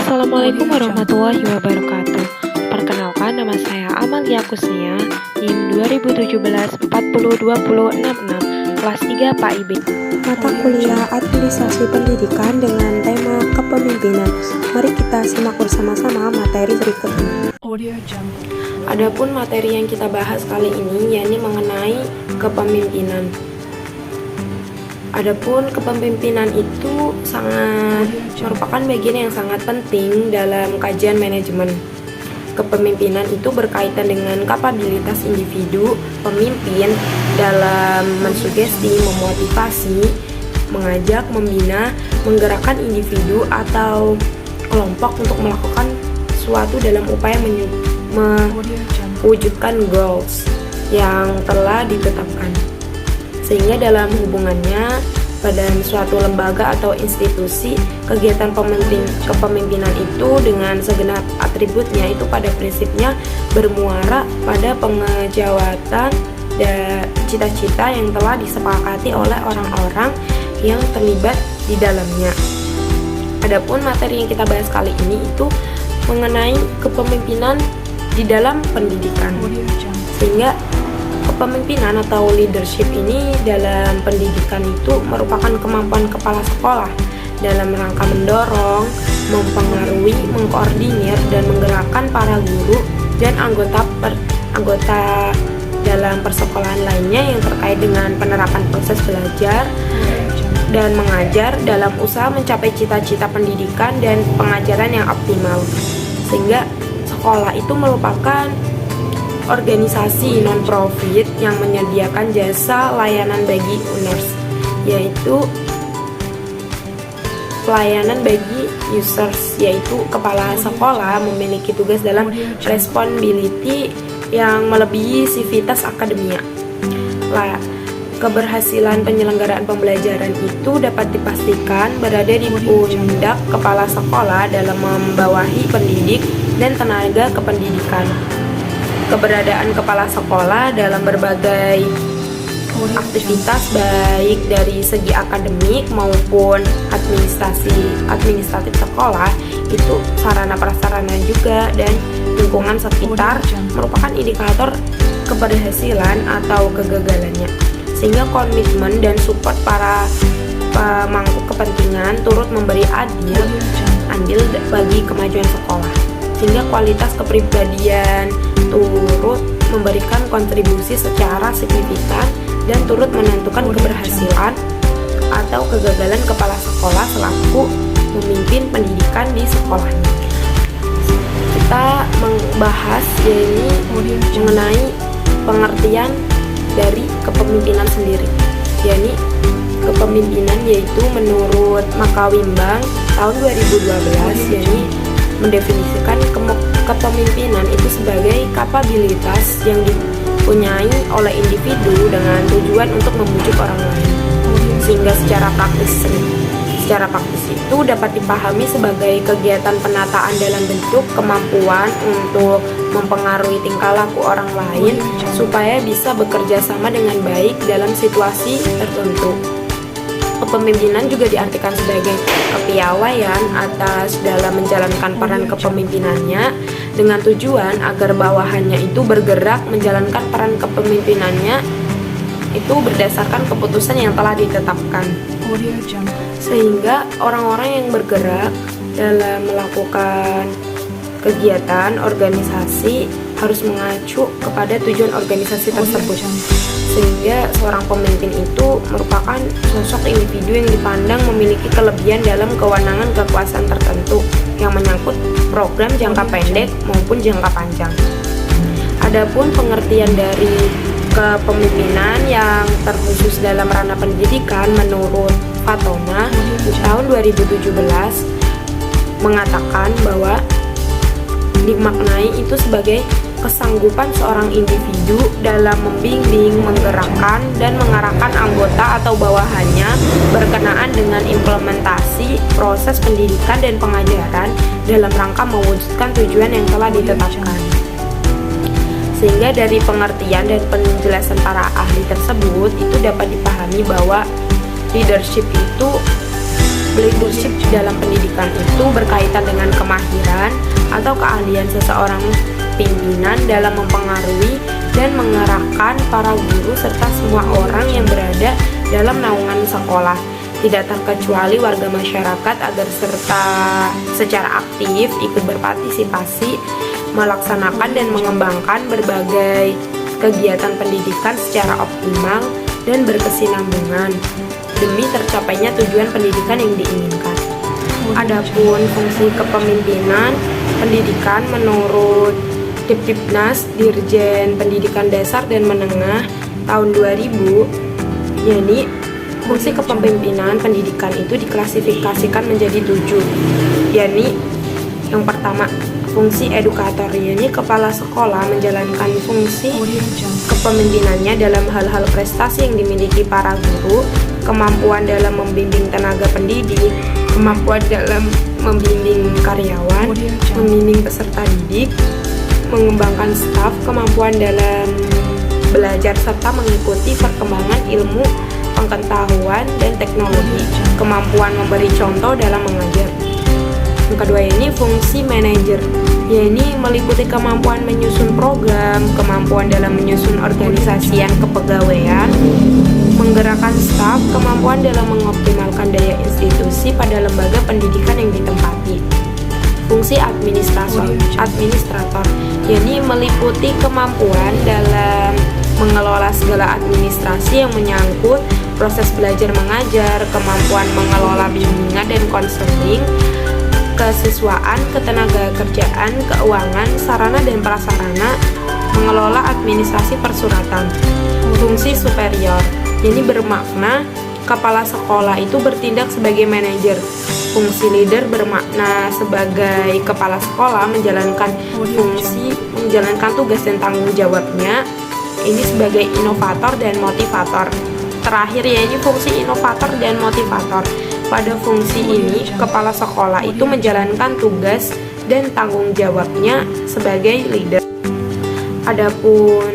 Assalamualaikum warahmatullahi wabarakatuh. Perkenalkan, nama saya Amalia Kusnia, NIM 2017 402066, kelas 3 PAIB. Mata kuliah Administrasi Pendidikan dengan tema Kepemimpinan. Mari kita simak bersama-sama materi berikut ini. Adapun materi yang kita bahas kali ini yakni mengenai kepemimpinan. Adapun kepemimpinan itu merupakan bagian yang sangat penting dalam kajian manajemen. Kepemimpinan itu berkaitan dengan kapabilitas individu pemimpin dalam mensugesti, memotivasi, mengajak, membina, menggerakkan individu atau kelompok untuk melakukan sesuatu dalam upaya mewujudkan goals yang telah ditetapkan. Sehingga dalam hubungannya pada suatu lembaga atau institusi, kegiatan kepemimpinan itu dengan segenap atributnya itu pada prinsipnya bermuara pada pengejawatan dan cita-cita yang telah disepakati oleh orang-orang yang terlibat di dalamnya. Adapun materi yang kita bahas kali ini itu mengenai kepemimpinan di dalam pendidikan. Sehingga kepemimpinan atau leadership ini dalam pendidikan itu merupakan kemampuan kepala sekolah dalam rangka mendorong, mempengaruhi, mengkoordinir, dan menggerakkan para guru dan anggota dalam persekolahan lainnya yang terkait dengan penerapan proses belajar dan mengajar dalam usaha mencapai cita-cita pendidikan dan pengajaran yang optimal. Sehingga sekolah itu merupakan organisasi non-profit yang menyediakan jasa layanan bagi owners, yaitu pelayanan bagi users, yaitu kepala sekolah memiliki tugas dalam responsibility yang melebihi sivitas akademia. Keberhasilan penyelenggaraan pembelajaran itu dapat dipastikan berada di pundak kepala sekolah dalam membawahi pendidik dan tenaga kependidikan. Keberadaan kepala sekolah dalam berbagai aktivitas baik dari segi akademik maupun administratif sekolah itu sarana prasarana juga dan lingkungan sekitar merupakan indikator keberhasilan atau kegagalannya. Sehingga komitmen dan support para pemangku kepentingan turut memberi andil bagi kemajuan sekolah. Sehingga kualitas kepribadian turut memberikan kontribusi secara signifikan dan turut menentukan keberhasilan atau kegagalan kepala sekolah selaku memimpin pendidikan di sekolahnya. Kita membahas mengenai pengertian dari kepemimpinan sendiri, yakni kepemimpinan yaitu menurut Makawimbang tahun 2012 yakni mendefinisikan kepemimpinan itu sebagai kapabilitas yang dipunyai oleh individu dengan tujuan untuk membujuk orang lain. Sehingga secara praktis itu dapat dipahami sebagai kegiatan penataan dalam bentuk kemampuan untuk mempengaruhi tingkah laku orang lain supaya bisa bekerja sama dengan baik dalam situasi tertentu. Kepemimpinan juga diartikan sebagai kepiawaian atas dalam menjalankan peran kepemimpinannya dengan tujuan agar bawahannya itu bergerak menjalankan peran kepemimpinannya itu berdasarkan keputusan yang telah ditetapkan. Sehingga orang-orang yang bergerak dalam melakukan kegiatan organisasi harus mengacu kepada tujuan organisasi tersebut. Sehingga seorang pemimpin itu merupakan sosok individu yang dipandang memiliki kelebihan dalam kewenangan kekuasaan tertentu yang menyangkut program jangka pendek maupun jangka panjang. Adapun pengertian dari kepemimpinan yang terkhusus dalam ranah pendidikan menurut Fatona tahun 2017 mengatakan bahwa dimaknai itu sebagai kesanggupan seorang individu dalam membimbing, menggerakkan, dan mengarahkan anggota atau bawahannya berkenaan dengan implementasi proses pendidikan dan pengajaran dalam rangka mewujudkan tujuan yang telah ditetapkan. Sehingga dari pengertian dan penjelasan para ahli tersebut itu dapat dipahami bahwa leadership itu Leadership dalam pendidikan itu berkaitan dengan kemahiran atau keahlian seseorang pimpinan dalam mempengaruhi dan mengerahkan para guru serta semua orang yang berada dalam naungan sekolah, tidak terkecuali warga masyarakat, agar secara aktif ikut berpartisipasi melaksanakan dan mengembangkan berbagai kegiatan pendidikan secara optimal dan berkesinambungan demi tercapainya tujuan pendidikan yang diinginkan. Adapun fungsi kepemimpinan pendidikan menurut Dipdiknas Dirjen Pendidikan Dasar dan Menengah tahun 2000, yakni fungsi kepemimpinan pendidikan itu diklasifikasikan menjadi 7, yakni yang pertama, fungsi edukator, yakni kepala sekolah menjalankan fungsi kepemimpinannya dalam hal-hal prestasi yang dimiliki para guru, kemampuan dalam membimbing tenaga pendidik, kemampuan dalam membimbing karyawan, membimbing peserta didik, mengembangkan staf, kemampuan dalam belajar serta mengikuti perkembangan ilmu, pengetahuan, dan teknologi, kemampuan memberi contoh dalam mengajar. Yang kedua ini fungsi manajer, yakni meliputi kemampuan menyusun program, kemampuan dalam menyusun organisasi yang kepegawaian, menggerakkan staf, kemampuan dalam mengoptimalkan daya institusi pada lembaga pendidikan yang ditempati. Fungsi administrator, yakni meliputi kemampuan dalam mengelola segala administrasi yang menyangkut proses belajar mengajar, kemampuan mengelola bimbingan dan konseling, kesiswaan, ketenaga kerjaan, keuangan, sarana dan prasarana, mengelola administrasi persuratan. Fungsi superior, ini bermakna kepala sekolah itu bertindak sebagai manajer. Fungsi leader bermakna sebagai kepala sekolah menjalankan tugas dan tanggung jawabnya. Ini sebagai inovator dan motivator. Terakhir yaitu fungsi inovator dan motivator. Pada fungsi ini, kepala sekolah itu menjalankan tugas dan tanggung jawabnya sebagai leader. Adapun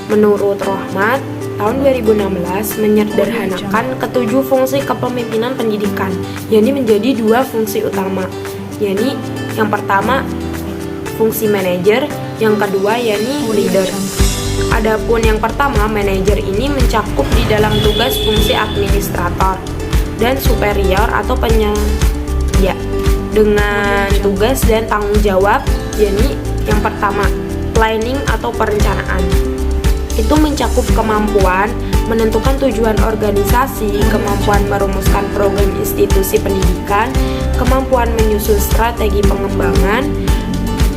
menurut Rohmat, tahun 2016 menyederhanakan ketujuh fungsi kepemimpinan pendidikan, yakni menjadi 2 fungsi utama, yakni yang pertama fungsi manajer, yang kedua yakni leader. Adapun yang pertama, manajer ini mencakup di dalam tugas fungsi administrator dan superior atau penyedia dengan tugas dan tanggung jawab, yakni yang pertama planning atau perencanaan. Itu mencakup kemampuan menentukan tujuan organisasi, kemampuan merumuskan program institusi pendidikan, kemampuan menyusun strategi pengembangan,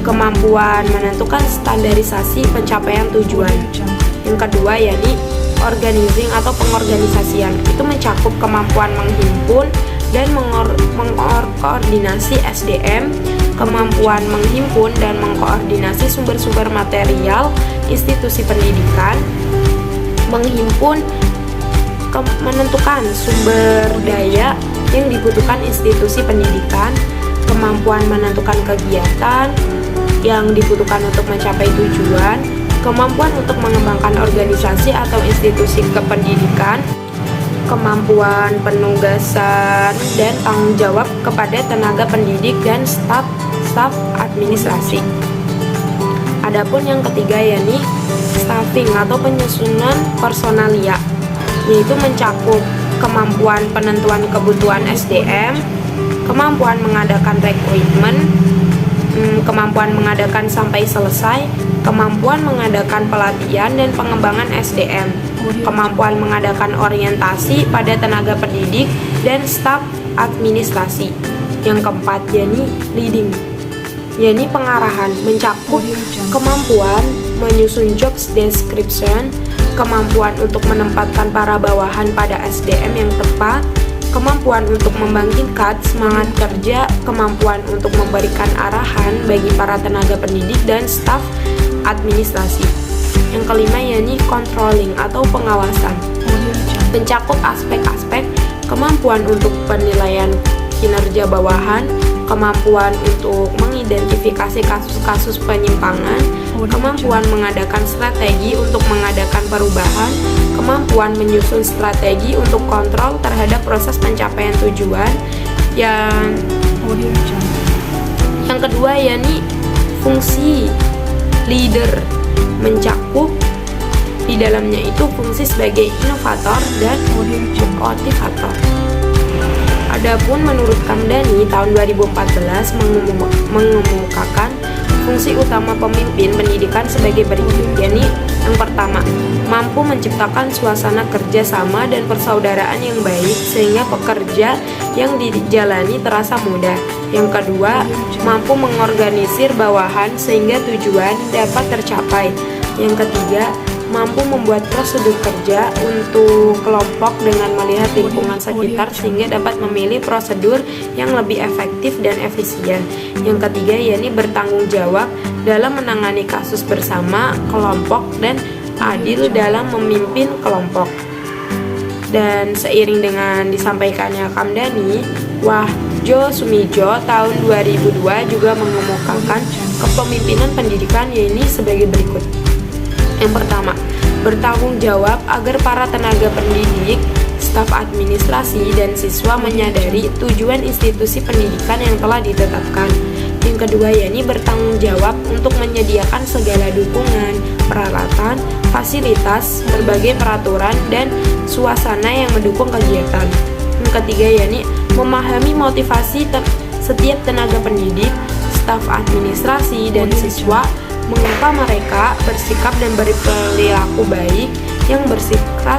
kemampuan menentukan standarisasi pencapaian tujuan. Yang kedua yakni organizing atau pengorganisasian. Itu mencakup kemampuan menghimpun dan mengkoordinasi SDM, kemampuan menghimpun dan mengkoordinasi sumber-sumber material institusi pendidikan, menghimpun, menentukan sumber daya yang dibutuhkan institusi pendidikan, kemampuan menentukan kegiatan yang dibutuhkan untuk mencapai tujuan, kemampuan untuk mengembangkan organisasi atau institusi kependidikan, kemampuan penugasan dan tanggung jawab kepada tenaga pendidik dan staf administrasi. Adapun yang ketiga yakni staffing atau penyusunan personalia, yaitu mencakup kemampuan penentuan kebutuhan SDM, kemampuan mengadakan rekrutmen, kemampuan mengadakan sampai selesai, kemampuan mengadakan pelatihan dan pengembangan SDM, kemampuan mengadakan orientasi pada tenaga pendidik dan staf administrasi. Yang keempat yakni leading, yakni pengarahan, mencakup kemampuan menyusun job description, kemampuan untuk menempatkan para bawahan pada SDM yang tepat, kemampuan untuk membangkitkan semangat kerja, kemampuan untuk memberikan arahan bagi para tenaga pendidik dan staf administrasi. Yang kelima yakni controlling atau pengawasan, mencakup aspek-aspek kemampuan untuk penilaian kinerja bawahan, kemampuan untuk mengidentifikasi kasus-kasus penyimpangan, kemampuan mengadakan strategi untuk mengadakan perubahan, kemampuan menyusun strategi untuk kontrol terhadap proses pencapaian tujuan. Yang kedua yakni fungsi leader, mencakup di dalamnya itu fungsi sebagai inovator dan motivator. Adapun menurut Kamdhani tahun 2014 mengemukakan fungsi utama pemimpin pendidikan sebagai berikut, yakni yang pertama, mampu menciptakan suasana kerja sama dan persaudaraan yang baik sehingga pekerja yang dijalani terasa mudah. Yang kedua, mampu mengorganisir bawahan sehingga tujuan dapat tercapai. Yang ketiga, mampu membuat prosedur kerja untuk kelompok dengan melihat lingkungan sekitar sehingga dapat memilih prosedur yang lebih efektif dan efisien. Yang ketiga, yakni bertanggung jawab dalam menangani kasus bersama kelompok dan adil dalam memimpin kelompok. Dan seiring dengan disampaikannya Kamdhani, Wahjo Sumijo tahun 2002 juga mengemukakan kepemimpinan pendidikan yakni sebagai berikut. Yang pertama, bertanggung jawab agar para tenaga pendidik, staf administrasi, dan siswa menyadari tujuan institusi pendidikan yang telah ditetapkan. Yang kedua, yakni bertanggung jawab untuk menyediakan segala dukungan, peralatan, fasilitas, berbagai peraturan, dan suasana yang mendukung kegiatan. Yang ketiga, yakni memahami motivasi setiap tenaga pendidik, staf administrasi, dan siswa, mengapa mereka bersikap dan berperilaku baik yang bersifat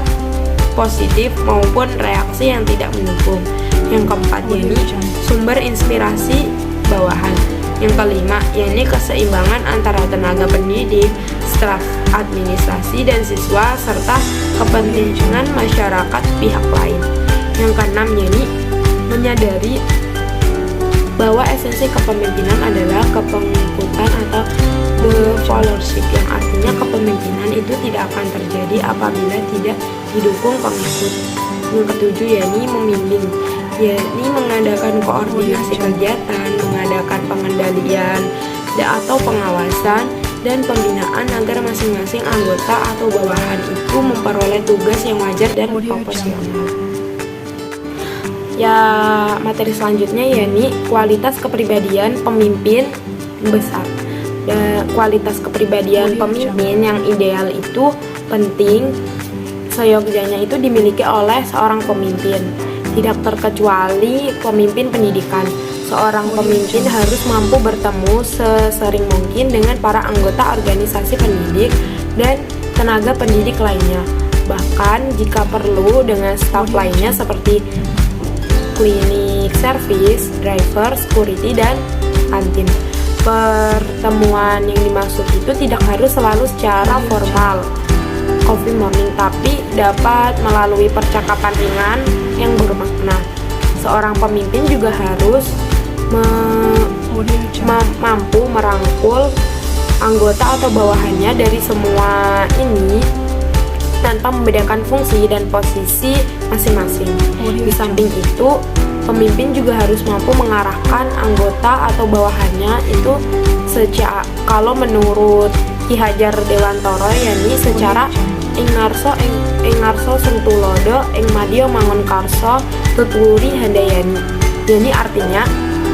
positif maupun reaksi yang tidak mendukung. Yang keempat, yakni sumber inspirasi bawahan. Yang kelima, yakni keseimbangan antara tenaga pendidik, staf administrasi, dan siswa serta kepentingan masyarakat pihak lain. Yang keenam, yakni menyadari bahwa esensi kepemimpinan adalah kepengikutan atau the followership, yang artinya kepemimpinan itu tidak akan terjadi apabila tidak didukung pengikut. Yang ketujuh, yakni membimbing, yakni mengadakan koordinasi kegiatan, mengadakan pengendalian atau pengawasan dan pembinaan agar masing-masing anggota atau bawahan itu memperoleh tugas yang wajar dan proporsional. Ya, materi selanjutnya yakni kualitas kepribadian pemimpin besar. Kualitas kepribadian pemimpin yang ideal itu penting seyogyanya itu dimiliki oleh seorang pemimpin, tidak terkecuali pemimpin pendidikan. Seorang pemimpin harus mampu bertemu sesering mungkin dengan para anggota organisasi pendidik dan tenaga pendidik lainnya, bahkan jika perlu dengan staf lainnya seperti klinik service, driver, security, dan kantin. Pertemuan yang dimaksud itu tidak harus selalu secara formal coffee morning, tapi dapat melalui percakapan ringan yang bermakna. Seorang pemimpin juga harus mampu merangkul anggota atau bawahannya dari semua ini tanpa membedakan fungsi dan posisi masing-masing. Di samping itu, pemimpin juga harus mampu mengarahkan anggota atau bawahannya itu kalau menurut Ki Hajar Dewantara yakni secara ingarso sungtulodo ing madya mangun karso tuturi handayani. Jadi artinya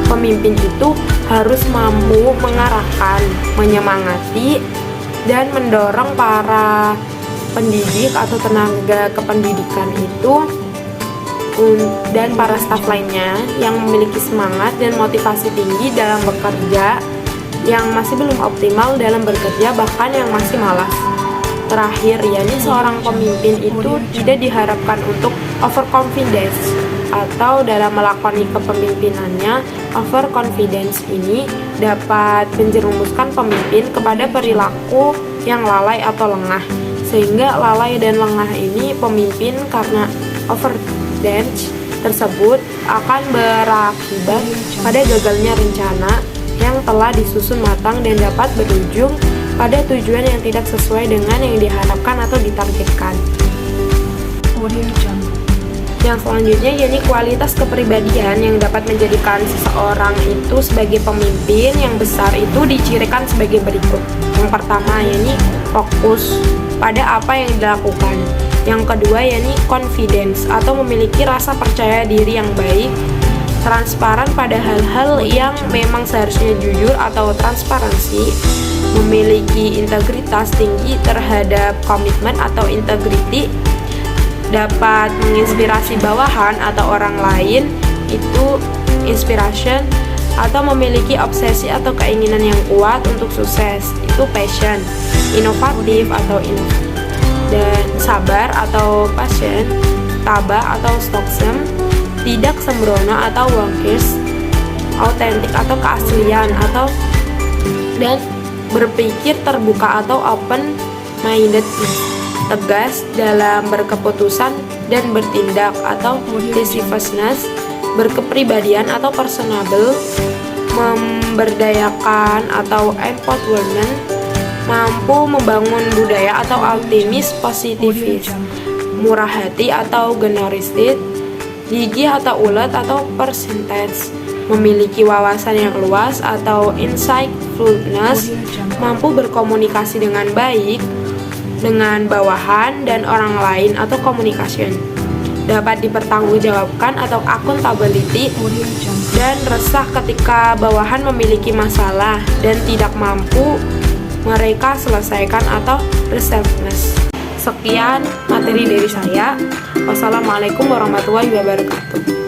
pemimpin itu harus mampu mengarahkan, menyemangati, dan mendorong para pendidik atau tenaga kependidikan itu dan para staf lainnya yang memiliki semangat dan motivasi tinggi dalam bekerja, yang masih belum optimal dalam bekerja, bahkan yang masih malas. Terakhir, yakni seorang pemimpin itu tidak diharapkan untuk overconfidence, atau dalam melakoni kepemimpinannya, overconfidence ini dapat menjerumuskan pemimpin kepada perilaku yang lalai atau lengah, sehingga lalai dan lengah ini pemimpin karena overconfidence tersebut akan berakibat pada gagalnya rencana yang telah disusun matang dan dapat berujung pada tujuan yang tidak sesuai dengan yang diharapkan atau ditargetkan. Yang selanjutnya yakni kualitas kepribadian yang dapat menjadikan seseorang itu sebagai pemimpin yang besar itu dicirikan sebagai berikut. Yang pertama yakni fokus pada apa yang dilakukan. Yang kedua yakni confidence atau memiliki rasa percaya diri yang baik, transparan pada hal-hal yang memang seharusnya jujur atau transparansi, memiliki integritas tinggi terhadap komitmen atau integriti, dapat menginspirasi bawahan atau orang lain, itu inspiration, atau memiliki obsesi atau keinginan yang kuat untuk sukses, itu passion, inovatif atau dan sabar atau passion, tabah atau stoicism, tidak sembrono atau wongkies, autentik atau keaslian atau dan berpikir terbuka atau open mindedness, tegas dalam berkeputusan dan bertindak atau decisiveness, berkepribadian atau personable, memberdayakan atau empowerment, mampu membangun budaya atau optimis positivis, murah hati atau generosity, gigih atau ulet atau percentage, memiliki wawasan yang luas atau insightfulness, mampu berkomunikasi dengan baik dengan bawahan dan orang lain atau communication, dapat dipertanggungjawabkan atau accountability, dan resah ketika bawahan memiliki masalah dan tidak mampu mereka selesaikan atau resolveness. Sekian materi dari saya. Wassalamualaikum warahmatullahi wabarakatuh.